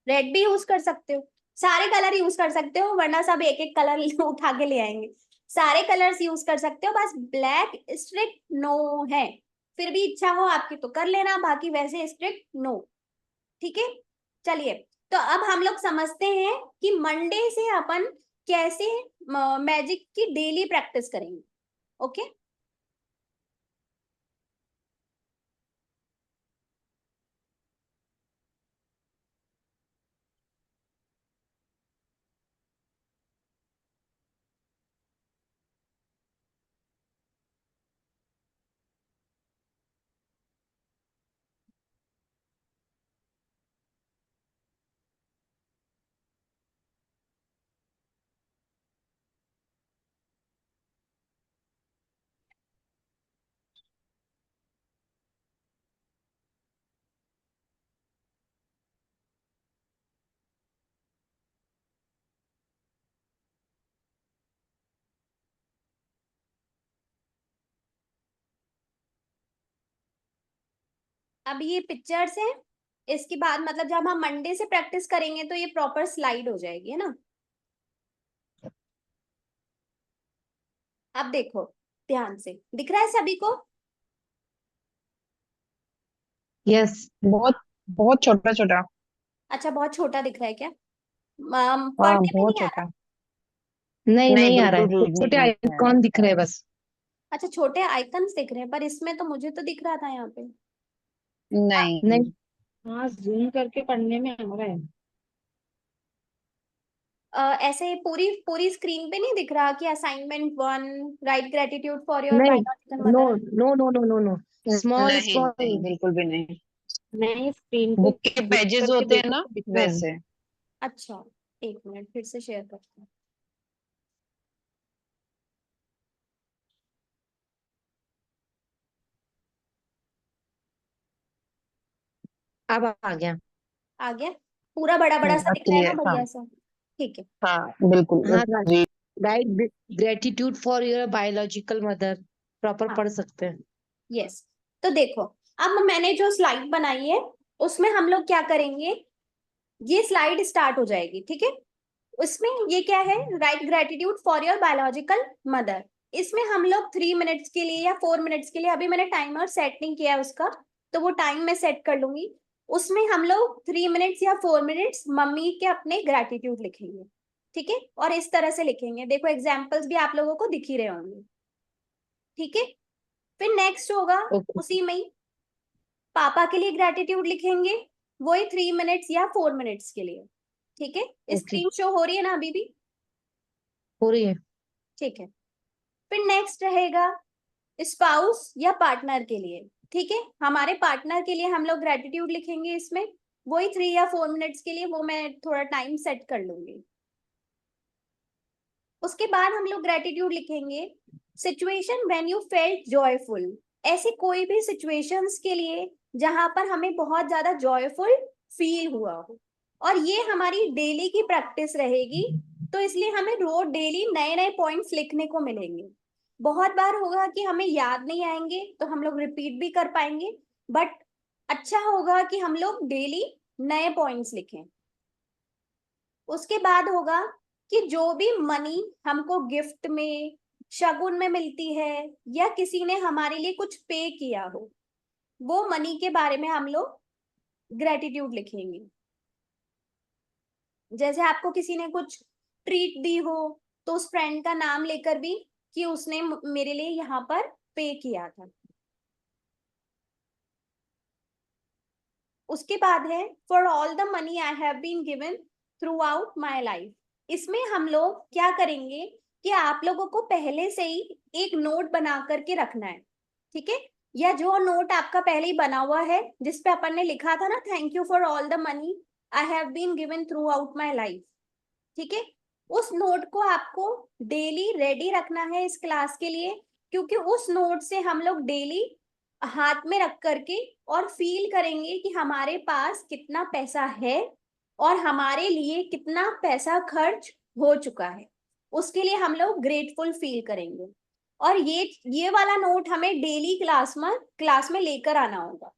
रेड भी यूज कर सकते हो, सारे कलर यूज कर सकते हो, वरना सब एक एक कलर उठा के ले आएंगे। सारे कलर्स यूज कर सकते हो, बस ब्लैक स्ट्रिक्ट नो है। फिर भी इच्छा हो आपकी तो कर लेना, बाकी वैसे स्ट्रिक्ट नो। ठीक है। चलिए, तो अब हम लोग समझते हैं कि मंडे से अपन कैसे मैजिक की डेली प्रैक्टिस करेंगे। ओके। अब ये पिक्चर्स हैं, इसके बाद मतलब जब हम मंडे से प्रैक्टिस करेंगे तो ये प्रॉपर स्लाइड हो जाएगी, है ना। अब देखो ध्यान से, दिख रहा है सभी को? यस। बहुत बहुत छोटा छोटा। अच्छा बहुत छोटा दिख रहा है क्या? हाँ पढ़ने में बहुत नहीं आ रहा? छोटा। नहीं, नहीं नहीं आ रहा है, बिल्कुल छोटे नहीं छोटे नहीं है। आइकॉन दिख रहे हैं बस। अच्छा छोटे आइकन्स दिख रहे हैं, पर इसमें तो मुझे तो दिख रहा था यहाँ पे। नहीं। नहीं। हाँ, जूम करके पढ़ने में आ रहा है। ऐसे पूरी पूरी स्क्रीन पे नहीं दिख रहा कि assignment 1, write gratitude for your नहीं। Biological no, mother? No, no, no, no, no. Small नहीं नहीं स्मॉल। बिल्कुल भी नहीं। नहीं, स्क्रीन को बुक के जूम पेजेस करके होते हैं देखो ना, तो दिख रहा है। वैसे। अच्छा एक मिनट फिर से शेयर करते हैं। अब आ गया। आ गया? पूरा बड़ा बड़ा सा अब दिख रहा है ना, क्लियर। हाँ बढ़िया सा? ठीक है। हाँ बिल्कुल। हाँ, right gratitude for your biological mother, proper हाँ पढ़ सकते हैं। यस। तो देखो अब मैंने जो स्लाइड बनाई है उसमें हम लोग क्या करेंगे, ये स्लाइड स्टार्ट हो जाएगी, ठीक है। उसमें ये क्या है, right gratitude for your biological mother. इसमें हम लोग 3 मिनट्स के लिए या 4 मिनट्स के लिए, अभी मैंने टाइमर सेट नहीं किया है उसका, तो वो टाइम मैं सेट कर लूंगी। उसमें हम लोग 3 मिनट्स या 4 मिनट्स मम्मी के अपने ग्रेटिट्यूड लिखेंगे, ठीक है। और इस तरह से लिखेंगे, देखो एग्जाम्पल्स भी आप लोगों को दिख ही रहे होंगे, ठीक है। फिर नेक्स्ट होगा ओके। उसी में ही पापा के लिए ग्रेटिट्यूड लिखेंगे, वही 3 मिनट्स या 4 मिनट्स के लिए, ठीक है। ओके। स्क्रीन शो हो रही है ना अभी भी? हो रही है। ठीक है। फिर नेक्स्ट रहेगा स्पाउस या पार्टनर के लिए, ठीक है। हमारे पार्टनर के लिए हम लोग ग्रेटिट्यूड लिखेंगे इसमें, वही 3 या 4 मिनट्स के लिए, वो मैं थोड़ा टाइम सेट कर लूंगी। उसके बाद हम लोग ग्रेटिट्यूड लिखेंगे situation when you felt joyful, ऐसी कोई भी सिचुएशंस के लिए जहां पर हमें बहुत ज्यादा जॉयफुल फील हुआ हो। और ये हमारी डेली की प्रैक्टिस रहेगी, तो इसलिए हमें रोज डेली नए नए पॉइंट्स लिखने को मिलेंगे। बहुत बार होगा कि हमें याद नहीं आएंगे तो हम लोग रिपीट भी कर पाएंगे, बट अच्छा होगा कि हम लोग डेली नए पॉइंट्स लिखें। उसके बाद होगा कि जो भी मनी हमको गिफ्ट में, शगुन में मिलती है, या किसी ने हमारे लिए कुछ पे किया हो, वो मनी के बारे में हम लोग ग्रेटिट्यूड लिखेंगे। जैसे आपको किसी ने कुछ ट्रीट दी हो तो उस फ्रेंड का नाम लेकर भी कि उसने मेरे लिए यहाँ पर पे किया था। उसके बाद है for all the money I have been given throughout my life. इसमें हम लोग क्या करेंगे कि आप लोगों को पहले से ही एक नोट बना करके रखना है, ठीक है। या जो नोट आपका पहले ही बना हुआ है जिसपे अपन ने लिखा था ना, thank you for all the money I have been given throughout my life, ठीक है। उस नोट को आपको डेली रेडी रखना है इस क्लास के लिए, क्योंकि उस नोट से हम लोग डेली हाथ में रख करके और फील करेंगे कि हमारे पास कितना पैसा है और हमारे लिए कितना पैसा खर्च हो चुका है, उसके लिए हम लोग ग्रेटफुल फील करेंगे। और ये वाला नोट हमें डेली क्लास में लेकर आना होगा।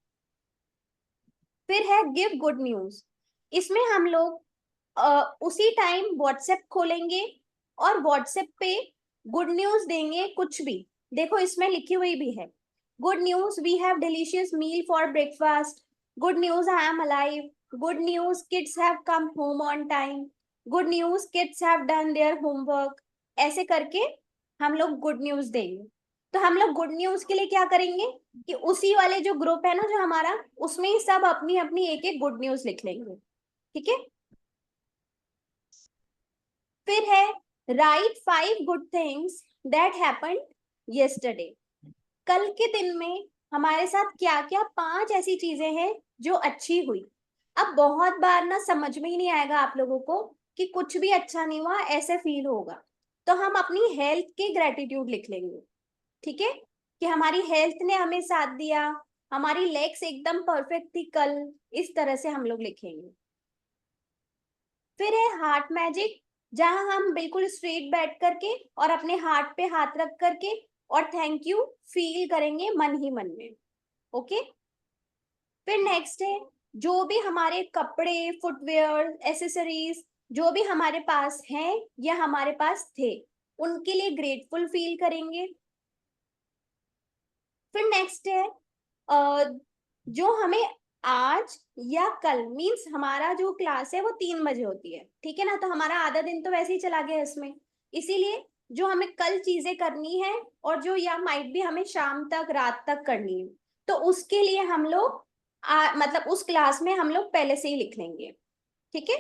फिर है गिव गुड न्यूज। इसमें हम लोग उसी टाइम व्हाट्सएप खोलेंगे और व्हाट्सएप पे गुड न्यूज देंगे कुछ भी। देखो इसमें लिखी हुई भी है, good news we have delicious meal for breakfast, good news I am alive, good news kids have come home on time, good news kids have done their homework. ऐसे करके हम लोग गुड न्यूज देंगे। तो हम लोग गुड न्यूज के लिए क्या करेंगे कि उसी वाले जो ग्रुप है ना जो हमारा, उसमें ही सब अपनी अपनी एक एक गुड न्यूज लिख लेंगे, ठीक है। फिर है right 5 good things that happened yesterday. कल के दिन में हमारे साथ क्या क्या 5 ऐसी चीजें हैं जो अच्छी हुई। अब बहुत बार ना समझ में ही नहीं आएगा आप लोगों को कि कुछ भी अच्छा नहीं हुआ, ऐसे फील होगा। तो हम अपनी हेल्थ के ग्रेटिट्यूड लिख लेंगे, ठीक है, कि हमारी हेल्थ ने हमें साथ दिया, हमारी लेग्स एकदम परफेक्ट थी कल, इस तरह से हम लोग लिखेंगे। फिर है हार्ट मैजिक, जहां हम बिल्कुल स्ट्रेट बैठ करके और अपने हार्ट पे हाथ रख करके और थैंक यू फील करेंगे मन ही मन में, ओके। फिर नेक्स्ट है जो भी हमारे कपड़े, फुटवेयर, एसेसरीज जो भी हमारे पास हैं या हमारे पास थे, उनके लिए ग्रेटफुल फील करेंगे। फिर नेक्स्ट है जो हमें आज या कल, मीन्स हमारा जो क्लास है वो 3 बजे होती है, ठीक है ना, तो हमारा आधा दिन तो वैसे ही चला गया इसमें, इसीलिए जो हमें कल चीजें करनी है और जो या माइट भी हमें शाम तक, रात तक करनी है, तो उसके लिए हम लोग मतलब उस क्लास में हम लोग पहले से ही लिख लेंगे, ठीक है।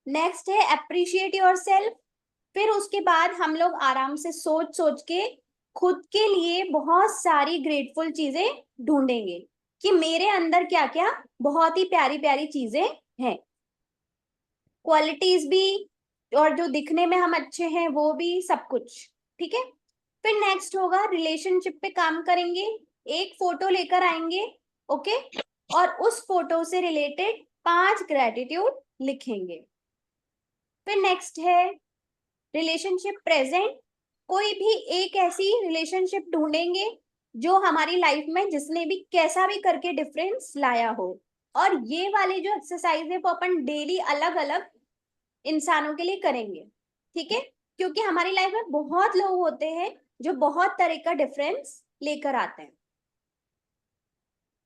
नेक्स्ट है अप्रिशिएट योर सेल्फ। फिर उसके बाद हम लोग आराम से सोच सोच के खुद के लिए बहुत सारी ग्रेटफुल चीजें ढूंढेंगे कि मेरे अंदर क्या क्या बहुत ही प्यारी प्यारी चीजें हैं, क्वालिटीज भी और जो दिखने में हम अच्छे हैं वो भी, सब कुछ, ठीक है। फिर नेक्स्ट होगा रिलेशनशिप पे काम करेंगे, एक फोटो लेकर आएंगे, ओके, और उस फोटो से रिलेटेड 5 ग्रेटिट्यूड लिखेंगे। फिर नेक्स्ट है रिलेशनशिप प्रेजेंट, कोई भी एक ऐसी रिलेशनशिप ढूंढेंगे जो हमारी लाइफ में जिसने भी कैसा भी करके डिफरेंस लाया हो, और ये वाले जो एक्सरसाइज है वो अपन डेली अलग अलग इंसानों के लिए करेंगे, ठीक है, क्योंकि हमारी लाइफ में बहुत लोग होते हैं जो बहुत तरह का डिफरेंस लेकर आते हैं।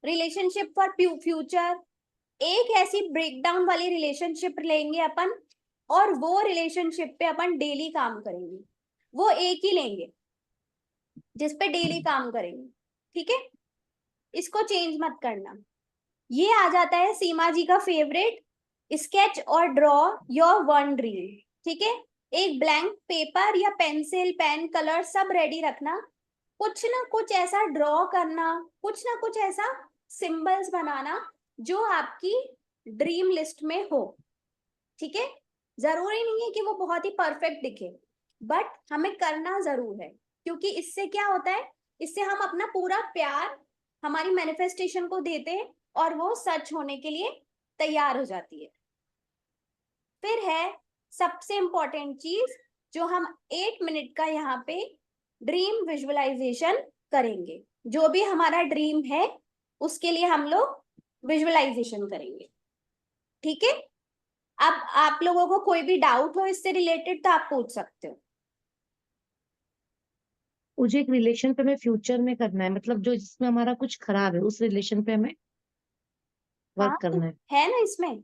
रिलेशनशिप फॉर फ्यूचर, एक ऐसी ब्रेकडाउन वाली रिलेशनशिप लेंगे अपन, और वो रिलेशनशिप पे अपन डेली काम करेंगे, वो एक ही लेंगे जिस पे डेली काम करेंगे, ठीक है, इसको चेंज मत करना। ये आ जाता है सीमा जी का फेवरेट, स्केच और ड्रॉ योर वन ड्रीम, ठीक है। एक ब्लैंक पेपर या पेंसिल, पेन, कलर सब रेडी रखना, कुछ ना कुछ ऐसा ड्रॉ करना, कुछ ना कुछ ऐसा सिंबल्स बनाना जो आपकी ड्रीम लिस्ट में हो, ठीक है। जरूरी नहीं है कि वो बहुत ही परफेक्ट दिखे, बट हमें करना जरूर है, क्योंकि इससे क्या होता है, इससे हम अपना पूरा प्यार हमारी मैनिफेस्टेशन को देते हैं और वो सच होने के लिए तैयार हो जाती है। फिर है सबसे इंपॉर्टेंट चीज जो हम 8 मिनट का यहाँ पे ड्रीम विजुअलाइजेशन करेंगे, जो भी हमारा ड्रीम है उसके लिए हम लोग विजुअलाइजेशन करेंगे, ठीक है। अब आप लोगों को कोई भी डाउट हो इससे रिलेटेड तो आप पूछ सकते हो। मुझे एक रिलेशन पे हमें फ्यूचर में करना है, मतलब जो जिसमें हमारा कुछ खराब है उस रिलेशन पे हमें हाँ वर्क करना है। है ना इसमें।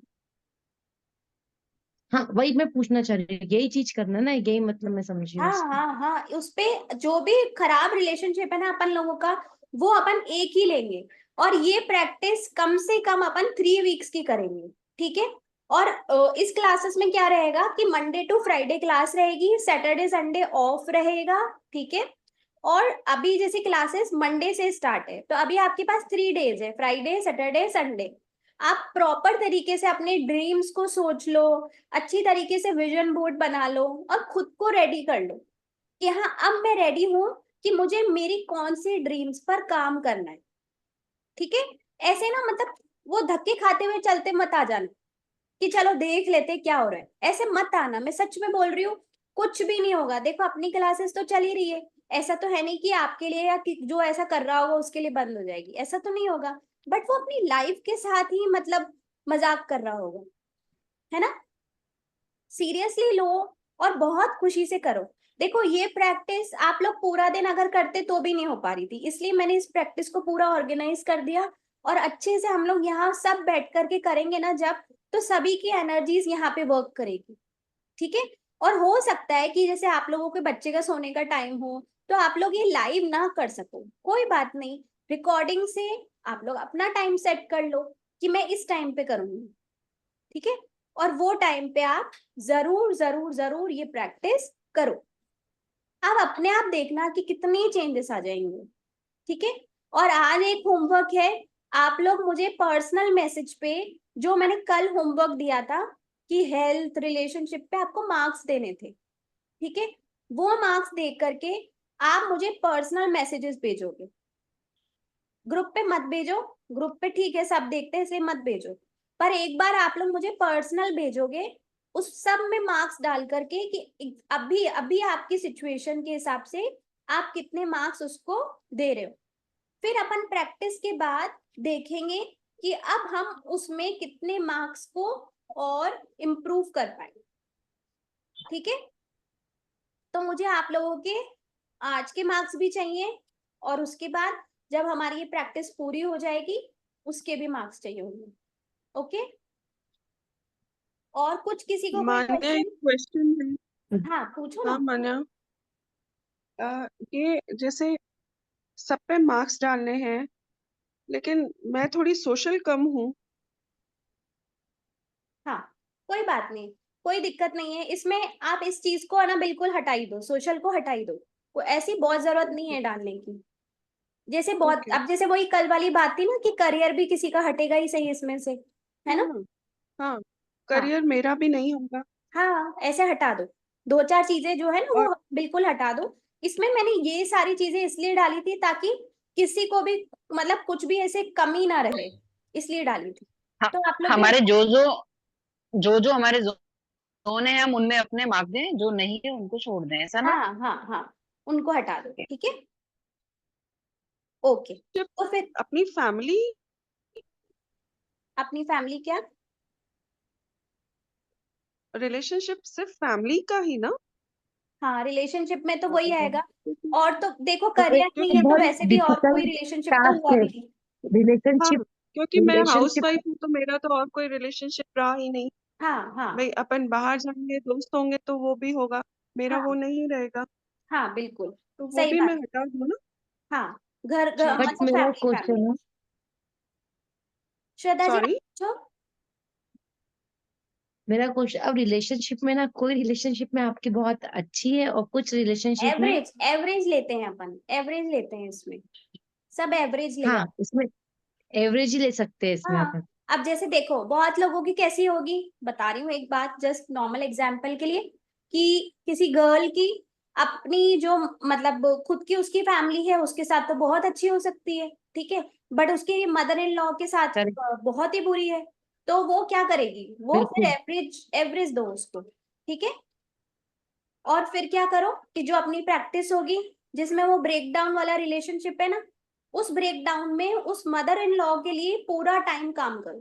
हाँ वही मैं पूछना चाह रही हूँ, यही चीज करना है ना, यही मतलब मैं समझी हूँ हाँ इसका। हाँ हाँ, उस पे जो भी खराब रिलेशनशिप है ना अपन लोगों का, वो अपन एक ही लेंगे, और ये प्रैक्टिस कम से कम अपन 3 वीक्स की करेंगे, ठीक है। और इस क्लासेस में क्या रहेगा कि मंडे टू फ्राइडे क्लास रहेगी, सैटरडे संडे ऑफ रहेगा, ठीक है। और अभी जैसे क्लासेस मंडे से स्टार्ट है, तो अभी आपके पास 3 डेज है, फ्राइडे, सैटरडे, संडे। आप प्रॉपर तरीके से अपने ड्रीम्स को सोच लो, अच्छी तरीके से विजन बोर्ड बना लो और खुद को रेडी कर लो कि हाँ अब मैं रेडी हूं कि मुझे मेरी कौन सी ड्रीम्स पर काम करना है, ठीक है। ऐसे ना मतलब वो धक्के खाते हुए चलते मत आ जाना कि चलो देख लेते क्या हो रहा है, ऐसे मत आना, मैं सच में बोल रही हूँ, कुछ भी नहीं होगा। देखो अपनी क्लासेस तो चल ही रही है, ऐसा तो है नहीं कि आपके लिए या कि जो ऐसा कर रहा होगा उसके लिए बंद हो जाएगी, ऐसा तो नहीं होगा, बट वो अपनी लाइफ के साथ ही मतलब मजाक कर रहा होगा, है ना। सीरियसली लो और बहुत खुशी से करो। देखो ये प्रैक्टिस आप लोग पूरा दिन अगर करते तो भी नहीं हो पा रही थी, इसलिए मैंने इस प्रैक्टिस को पूरा ऑर्गेनाइज कर दिया, और अच्छे से हम लोग यहाँ सब बैठ करके करेंगे ना जब, तो सभी की एनर्जीज यहाँ पे वर्क करेगी, ठीक है। और हो सकता है कि जैसे आप लोगों के बच्चे का सोने का टाइम हो तो आप लोग ये लाइव ना कर सको, कोई बात नहीं, रिकॉर्डिंग से आप लोग अपना टाइम सेट कर लो कि मैं इस टाइम पे करूंगी, ठीक है। और वो टाइम पे आप जरूर जरूर जरूर ये प्रैक्टिस करो। अब अपने आप देखना कि कितनी चेंजेस आ जाएंगे, ठीक है। और आज एक होमवर्क है, आप लोग मुझे पर्सनल मैसेज पे, जो मैंने कल होमवर्क दिया था कि हेल्थ रिलेशनशिप पे आपको मार्क्स देने थे, ठीक है, वो मार्क्स देख करके आप मुझे पर्सनल मैसेजेस भेजोगे, ग्रुप पे मत भेजो, ग्रुप पे ठीक है सब देखते हैं इसलिए मत भेजो, पर एक बार आप लोग मुझे पर्सनल भेजोगे उस सब में मार्क्स डाल करके कि अभी अभी आपकी सिचुएशन के हिसाब से आप कितने मार्क्स उसको दे रहे हो। फिर अपन प्रैक्टिस के बाद देखेंगे कि अब हम उसमें कितने मार्क्स को और इम्प्रूव कर पाए। ठीक है, तो मुझे आप लोगों के आज के मार्क्स भी चाहिए, और उसके बाद जब हमारी ये प्रैक्टिस पूरी हो जाएगी उसके भी मार्क्स चाहिए होंगे। ओके, और कुछ किसी को कोई मान्या, एक क्वेश्चन? क्वेश्चन है। हाँ पूछो हाँ ना। मान्या, ये जैसे सब पे मार्क्स डालने हैं, लेकिन मैं थोड़ी सोशल कम हूँ। हाँ कोई बात नहीं, कोई दिक्कत नहीं है इसमें। आप इस चीज को है ना बिल्कुल हटाई दो, सोशल को हटाई दो, वो ऐसी बहुत जरूरत नहीं है डालने की। जैसे बहुत, ओके। अब जैसे वही कल वाली बात थी ना कि करियर भी किसी का हटेगा ही सही इसमें से, है ना? हाँ हाँ, हाँ करियर मेरा भी नहीं होगा। हाँ, ऐसे हटा दो, दो चार चीजें जो है ना और वो बिल्कुल हटा दो। इसमें मैंने ये सारी चीजें इसलिए डाली थी ताकि किसी को भी मतलब कुछ भी ऐसे कमी ना रहे, इसलिए डाली थी। ह- तो आप लोग भी हमारे जो हमारे जोन है, हम उनमें अपने मार्क दें, जो नहीं है उनको छोड़ दें, ऐसा ना? हाँ हाँ हाँ, उनको हटा दो, ठीक है। ओके, जब तो फिर अपनी फैमिली, अपनी फैमिली क्या? रिलेशनशिप सिर्फ फैमिली का ही ना? हाँ रिलेशनशिप में तो वही आएगा। और तो देखो तो करियर एक नहीं है तो बहुत वैसे भी और कोई डिफिकल्ट रिलेशनशिप तो टास्क हुआ है भी नहीं। हाँ, रिलेशनशिप। क्योंकि मैं हाउस रिलेशनशिप वाइफ हूँ, तो मेरा तो और कोई रिलेशनशिप रहा ही नहीं। हाँ हाँ भाई अपन बाहर जाएंगे, दोस्त होंगे तो वो भी होगा, मेरा वो हाँ नहीं रहेगा, हाँ बिल्कुल तो वो सही भी मैं बात। हटा दूँ ना? हाँ, घर घर ठीक बट है। मतलब मेरा फैमिली फैमिली। क्वेश्चन है, श्रद्धा जी आप सॉरी। पूछो। मेरा क्वेश्चन, अब रिलेशनशिप में ना, कोई रिलेशनशिप में आपकी बहुत अच्छी है और कुछ रिलेशनशिप में, एवरेज एवरेज लेते हैं अपन, एवरेज लेते हैं इसमें, सब एवरेज ले हाँ जाते इसमें एवरेज ही ले सकते हैं हैं। इसमें हाँ, अपन। अब जैसे देखो बहुत लोगों की कैसी होगी, बता रही हूँ एक बात जस्ट नॉर्मल एग्जांपल के लिए, कि किसी गर्ल की अपनी जो मतलब खुद की उसकी फैमिली है उसके साथ तो बहुत अच्छी हो सकती है, ठीक है, बट उसकी मदर इन लॉ के साथ करेक्ट, बहुत ही बुरी है। तो वो क्या करेगी, वो फिर बिल्कुल एवरेज एवरेज दो उसको, ठीक है। और फिर क्या करो कि जो अपनी प्रैक्टिस होगी जिसमें वो ब्रेक डाउन वाला रिलेशनशिप है ना, उस ब्रेक डाउन में उस मदर इन लॉ के लिए पूरा टाइम काम करो।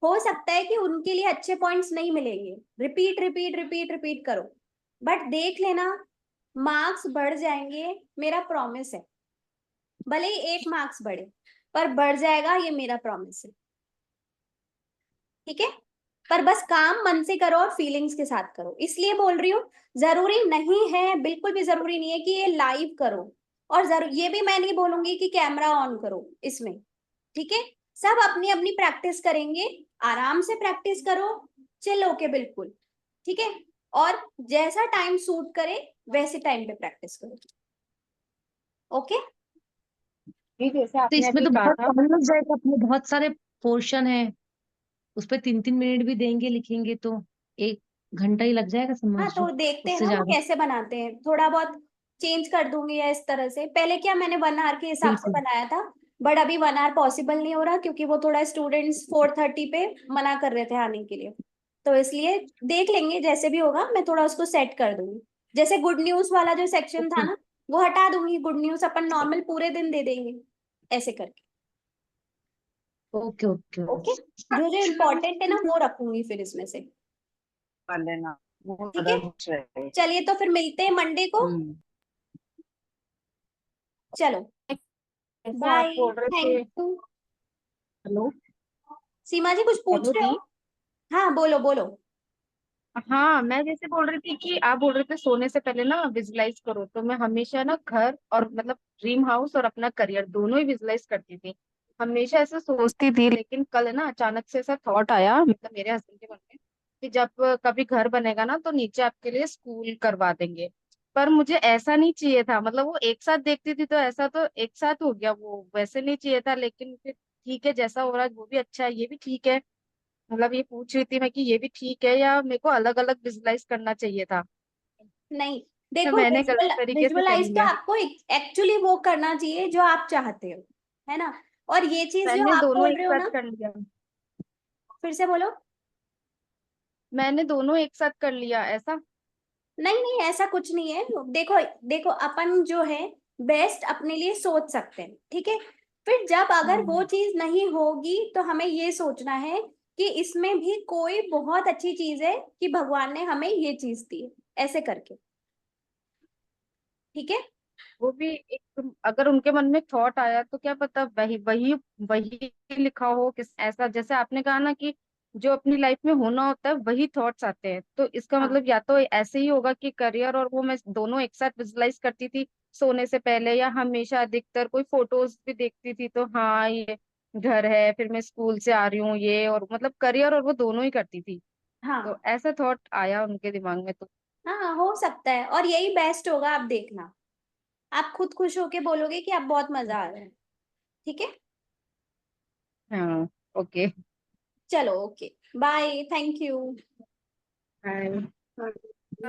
हो सकता है कि उनके लिए अच्छे पॉइंट्स नहीं मिलेंगे, रिपीट रिपीट रिपीट रिपीट करो, बट देख लेना मार्क्स बढ़ जाएंगे, मेरा प्रॉमिस है। भले ही एक मार्क्स बढ़े पर बढ़ जाएगा, ये मेरा प्रॉमिस है, ठीक है। पर बस काम मन से करो और फीलिंग्स के साथ करो, इसलिए बोल रही हूँ। जरूरी नहीं है, बिल्कुल भी जरूरी नहीं है कि ये लाइव करो, और जरूर ये भी मैं नहीं बोलूंगी कि कैमरा ऑन करो इसमें, ठीक है। सब अपनी अपनी प्रैक्टिस करेंगे, आराम से प्रैक्टिस करो, चिल होके बिल्कुल, ठीक है। और जैसा टाइम सूट करे वैसे टाइम पे प्रैक्टिस करो, ओके। ये जैसे तो आपने इसमें अभी तो कहा बहुत था। टाइम लग जाएगा, अपने बहुत सारे पोर्शन है, उस पर 3-3 मिनट भी देंगे लिखेंगे तो 1 घंटा ही लग जाएगा हाँ समझ लो, तो देखते हैं उससे ना वो ज्यादा। कैसे बनाते हैं, थोड़ा बहुत चेंज कर दूंगी या इस तरह से। पहले क्या मैंने 1 आवर के हिसाब से बिल्कुल, बनाया था, बट अभी 1 आवर पॉसिबल नहीं हो रहा क्योंकि वो थोड़ा स्टूडेंट्स 4:30 पे मना कर रहे थे आने के लिए। तो इसलिए देख लेंगे जैसे भी होगा, मैं थोड़ा उसको सेट कर दूंगी। जैसे गुड न्यूज वाला जो सेक्शन था ओके ना, वो हटा दूंगी, गुड न्यूज अपन नॉर्मल पूरे दिन दे देंगे, ऐसे करके, ओके ओके ओके। जो जो इम्पोर्टेंट है ना वो रखूंगी फिर इसमें से, कर लेना, वो ठीक ज्यादा है। बेस्ट रहेगा। चलिए तो फिर मिलते हैं मंडे को, हम्म। चलो, जैसे आप बाय, बोल रहे थे। Thank you. हेलो। सीमा जी कुछ पूछ हेलो रहे दी। हो? हाँ बोलो बोलो। हाँ, मैं जैसे बोल रही थी कि आप बोल रहे थे सोने से पहले ना विजुलाइज करो, तो मैं हमेशा ना घर और मतलब ड्रीम हाउस और अपना करियर दोनों ही विजुलाइज करती थी। हमेशा ऐसा सोचती थी, लेकिन कल ना अचानक से ऐसा थॉट आया मतलब मेरे हस्बैंड के मन में कि जब कभी घर बनेगा ना तो नीचे आपके लिए स्कूल करवा देंगे। पर मुझे ऐसा नहीं चाहिए था, मतलब वो एक साथ देखती थी तो ऐसा तो एक साथ हो गया, वो वैसे नहीं चाहिए था। लेकिन फिर ठीक है, जैसा हो रहा है वो भी अच्छा है, ये भी ठीक है। मतलब ये पूछ रही थी मैं कि ये भी ठीक है या मेरे को अलग अलग विजुलाइज करना चाहिए था, नहीं या देखो, मैंने गलत तरीके से कर विजुअलाइज तो लिया। आपको एक्चुअली वो करना चाहिए जो आप चाहते हो, है ना। और ये चीज जो मैंने आप दोनों बोल एक रहे हो साथ ना, कर लिया। फिर से बोलो। मैंने दोनों एक साथ कर लिया ऐसा। नहीं नहीं, ऐसा कुछ नहीं है। देखो देखो अपन जो है बेस्ट अपने लिए सोच सकते हैं, ठीक है। फिर जब अगर वो हम्म। चीज नहीं होगी तो हमें ये सोचना है कि इसमें भी कोई बहुत अच्छी चीज है कि भगवान ने हमें ये चीज दी है, ऐसे करके। ठीक है। वो भी एक, अगर उनके मन में थॉट आया तो क्या पता वही वही वही लिखा हो, किस ऐसा जैसे आपने कहा ना कि जो अपनी लाइफ में होना होता है वही थॉट्स आते हैं, तो इसका हाँ मतलब या तो ऐसे ही होगा कि करियर और वो मैं दोनों एक साथ विजुलाइज करती थी सोने से पहले, या हमेशा अधिकतर कोई फोटोज भी देखती थी तो हाँ ये घर है, फिर मैं स्कूल से आ रही हूँ ये, और मतलब करियर और वो दोनों ही करती थी, तो हाँ ऐसा थॉट आया उनके दिमाग में तो। हाँ, हो सकता है, और यही बेस्ट होगा। आप देखना, आप खुद खुश होके बोलोगे कि आप बहुत मजा आ रहा है। ठीक है। हाँ। ओके। चलो, okay, bye, thank you. Bye.